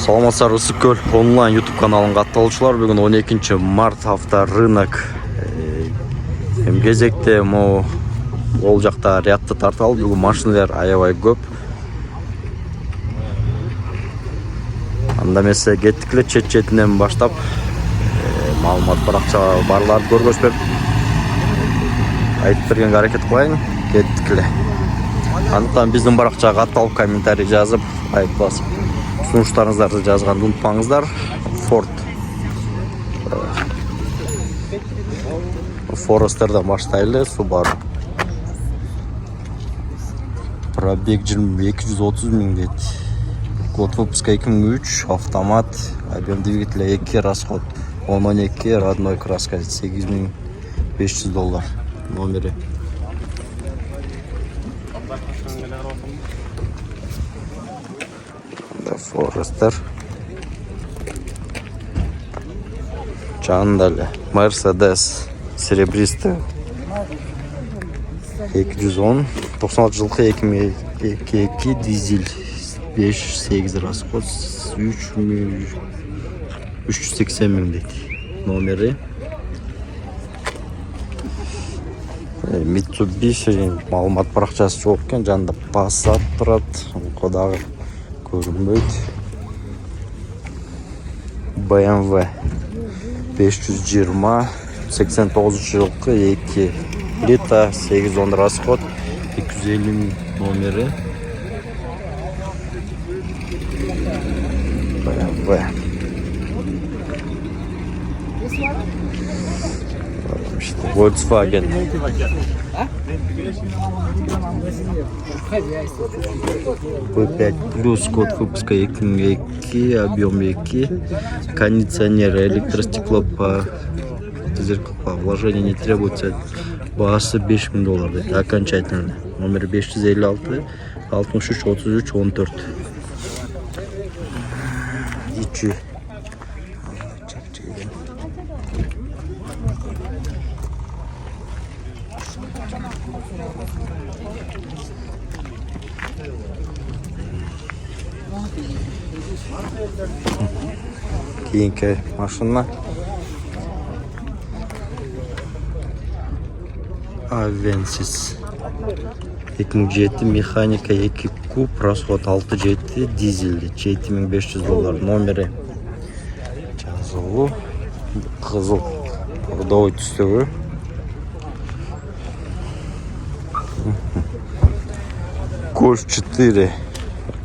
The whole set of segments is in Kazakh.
Саламатсыздар, Ысыккөл онлайн YouTube каналын катталуучулар. Бүгүн 12 март авторынок кезекте ол жакта рядты тарталы. Бүгүн машиналар аябай көп. Анда эмесе кеттик эле чет-четинен баштап маалымат баракча барларды көргөзүп айтып бергенге аракет кылайын. Кеттик эле. Андыктан биздин баракчага катталып комментарий жазып, лайк басып, сунуштарыңыздарды жазганды унутпаңыздар. Форестерден баштайлы. Subaru. Пробег 230 000 дейт. Год выпуска 2003, автомат, объем двигателя 2, расход 1012, родной краска $8500 номери. Forester. Чандале. Mercedes серебристый 210, 96 жылкы 2002 дизель 5-8 расход 380 000 дейт номери. Mitsubishi маалымат баракчасы жок экен, жанында Passat турат, кодагы көрүнбөйт. BMW 520 89 жылкы 2 литр 810 расход 250 000 номери. BMW Volkswagen P5 плюс, год выпуска 2002, объем 2, кондиционер, электростекло по зеркалу, вложение не требуется, баасы $5000 дейт, окончательно. Номер 556 63 33 14. Ичи кийинки машина Avensis 2007 механика 2 куб, расход 6-7, дизель $7500 номери. Жазылуу кызыл бордовый түстөгү. Golf 4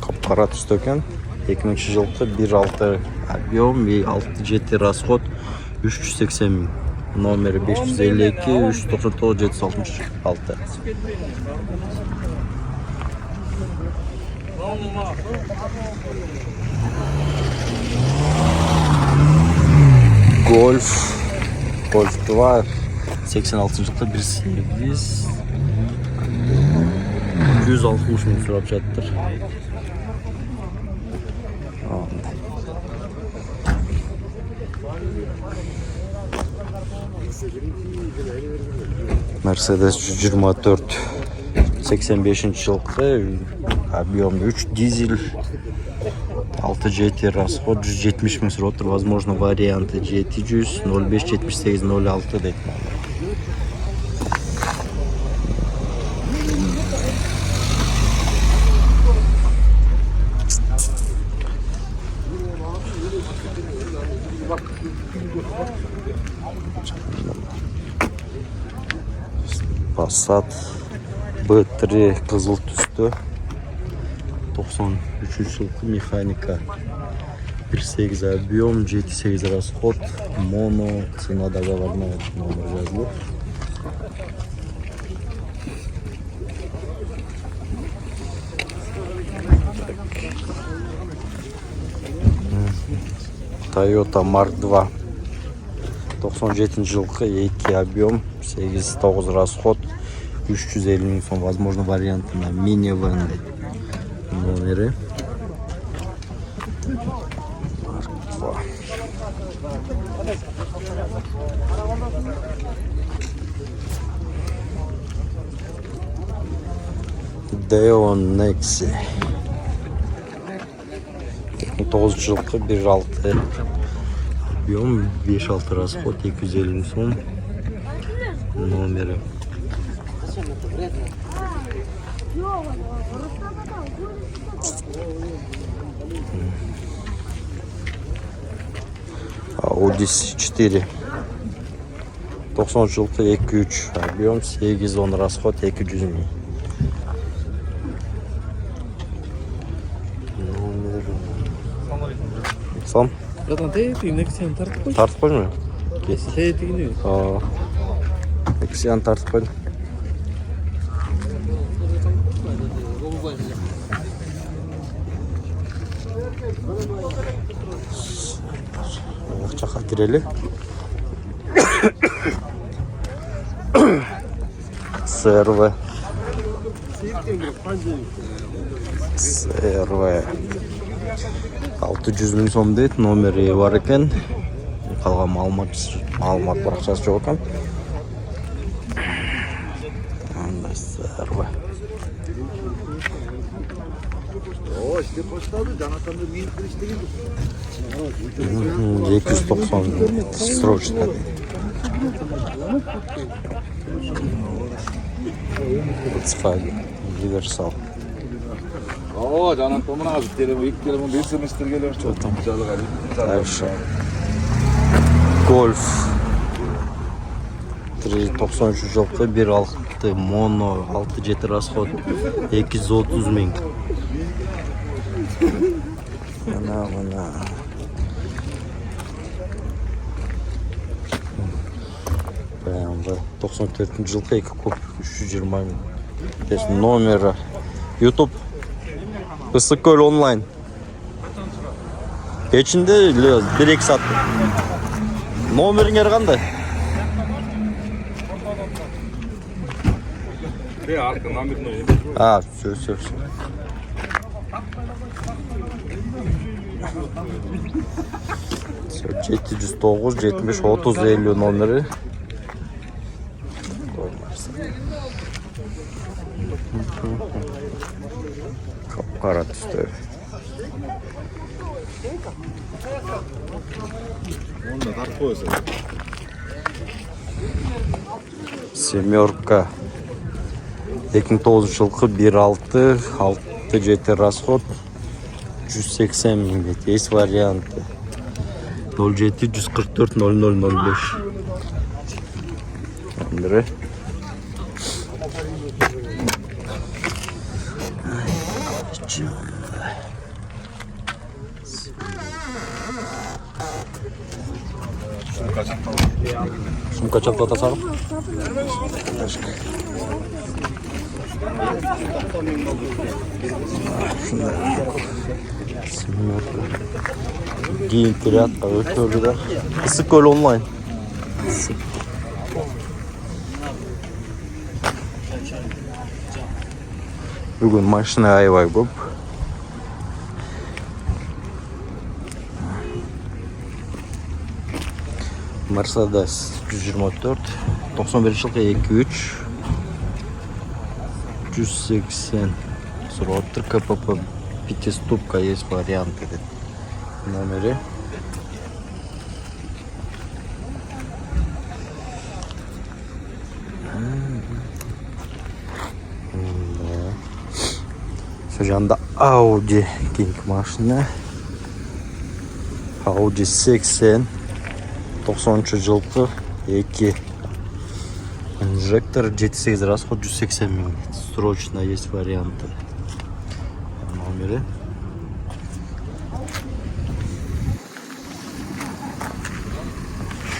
капкара түстө экен. 2000 жылкы 1.6 объем, 6-7 расход 380 000 номери 552 399 766. Golf 2 86 жылкы 1.8 160 000 сурап жатыр. Mercedes 124 85 жылкы, объем 3, дизель 6-7 расход 170 000 сурап жатыр. Возможно варианты 700 05 78 06 дейт. Passat B3 кызыл түстө 93 жылкы механика 1.8 объем 7-8 расход моно, цена договорная, номер жазылып. Toyota Mark 2 97 жылкы 2 объем 8-9 расход 350 000 сом, возможно варианты на минивэн номери. Mark 2. Deon Nexi 2009 жылқы 1.6 объем 5.6 расход 250 сом. Номері. Audi 4 90 жылқы 2.3 объем 8-10 расход 200 мың. Сан? Тартып қойдың ба? Сен тартып қойдың. Жаққа кірелі. CR-V 600 мың сом дейді, номері бар екен. Қалған малымат барақшасы жоқ екен. CR-V. O işte poştadı, Canat'ın da minik bir işte gibi. 290 срочно. Универсал. Oo Canat'ın bana azıcık telefon, ilk telefon bir semester geliyor. Çok güzel galiba. Дальше. Golf 393 жылқы 1.6 mono 6-7 расход 230 мың. Мына 94 жылқы 2 куб 320 мың. Номері YouTube Issıkkөл онлайн. Кечінде 1-2 сат. Номеріңер қандай? Arka номерный. Все. 709 70 30 50 номері. Қара түсті. Onda tart koysa. Семерка 2009 жылқы 1.6 6-7 расход 180 мың дейді. Есть варианты 07 144 0005. Номері. Şunu kaçak da tasarım. Giyin Tiryat'ta ötürüler. Issıkkөл online. Bugün maşına ayvay bu. Mercedes 124 91 жылқы 2.3 180 сұрауыттыр КПП пятиступка есть варианты деп. Номері Şu janda Audi King машина Audi 80 93 жылқы 2 инжектор 7-8 расход 180 мың. Срочно есть варианты. Номері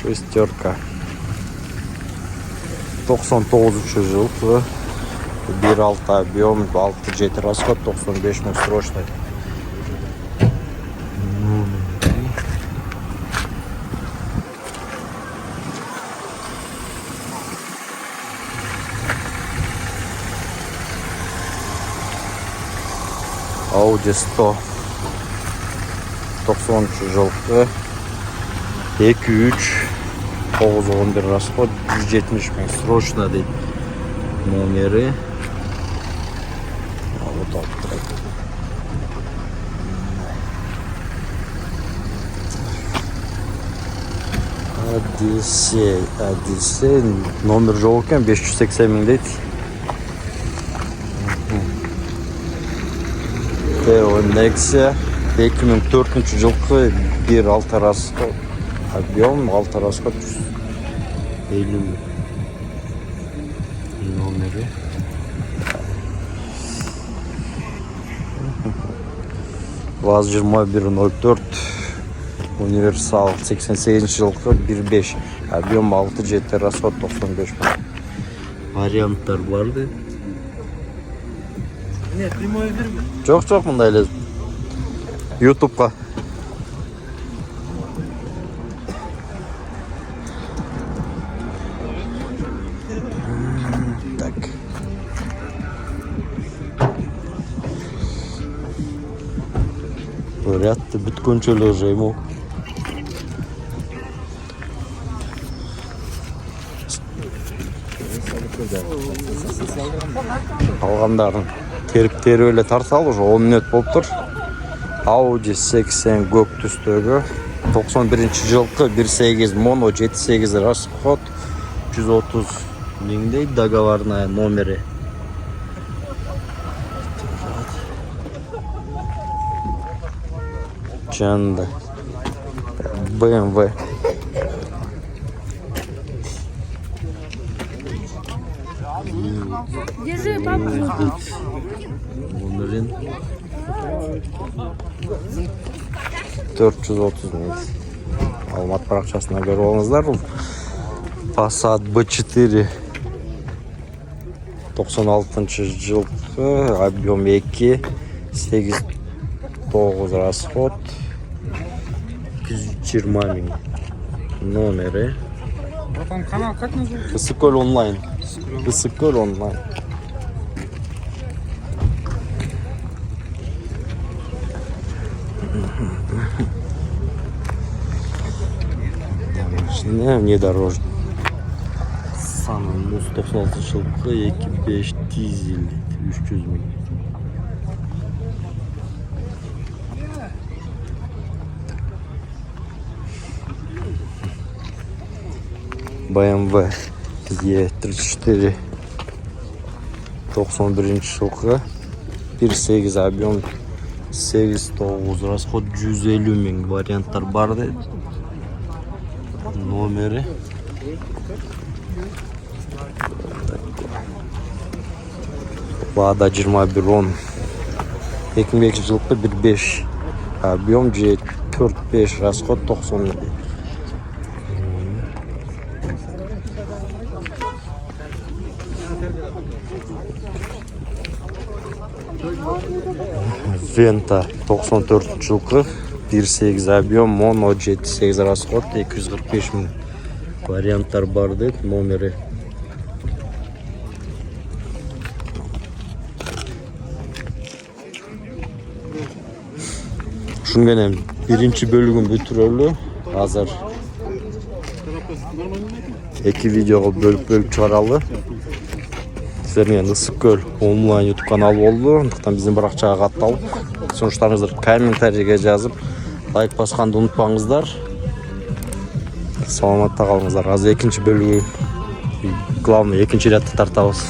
шестерка 99 жылқы 1.6 объем 6-7 расход 95 мың. Срочно. Audi 100 93 жылқы 2.3 9-11 расход 170 мың. Срочно дейді. Номері вот так. Adilse номер жоқ екен, 580 мың дейді. Teo Nexia 2004 жылғы 1.6 расход. Объем 6 расход 150 мың. Номері. ВАЗ 2104 универсал 88 жылғы 1.5. Объем 6-7 расход 95 мың. Варианттар барды. Не, прямой эфир mi? Жоқ, мындай эле. YouTube'га. Так. Порядты бүткөнчө эле уже эмо. Алгандарын терип эле тартсалы уже 10 мүнөт болуптур. Audi 80 көк түстөгү 91-жылкы 1.8 моно 7.8 расход 130 миңдей, договорная номери. Жанында BMW. Держи, папа. Номерин 430 мың. Алмат парақшасына көріп алыңыздар. Passat B4 96 жылғы, объем 2, 8-9 расход 220 мың. Номері. Братан, канал как называется? Ысыкөл онлайн. Ысыкөл онлайн. Внедорожник. Самый муз 96 жылғы 2.5 дизель 300 мың. BMW E34 91 жылғы 1.8 объем 8-9 расход 150 мың. Варианттар барды. Номері. Lada 2110 2002 жылғы 1.5 объем 4-5 расход 90 мың. Venta 94 жылғы 1.8 объем моно 7.8 расход 245 мың. Варианттар бар дейді, номері. Шунгенен биринчи бөлүгүн бүтүрөлү. Азыр 2 видеого бөлүп чыгаралы. Сіздермен Ысыкөл онлайн YouTube каналы болду. Андыктан биздин баракчага катталып, сунуштарыңызды комментарийге жазып, лайк басканды унутпаңыздар. Саламатта калыңыздар. Азыр экинчи бөлүгү, главный экинчи рядты тартабыз.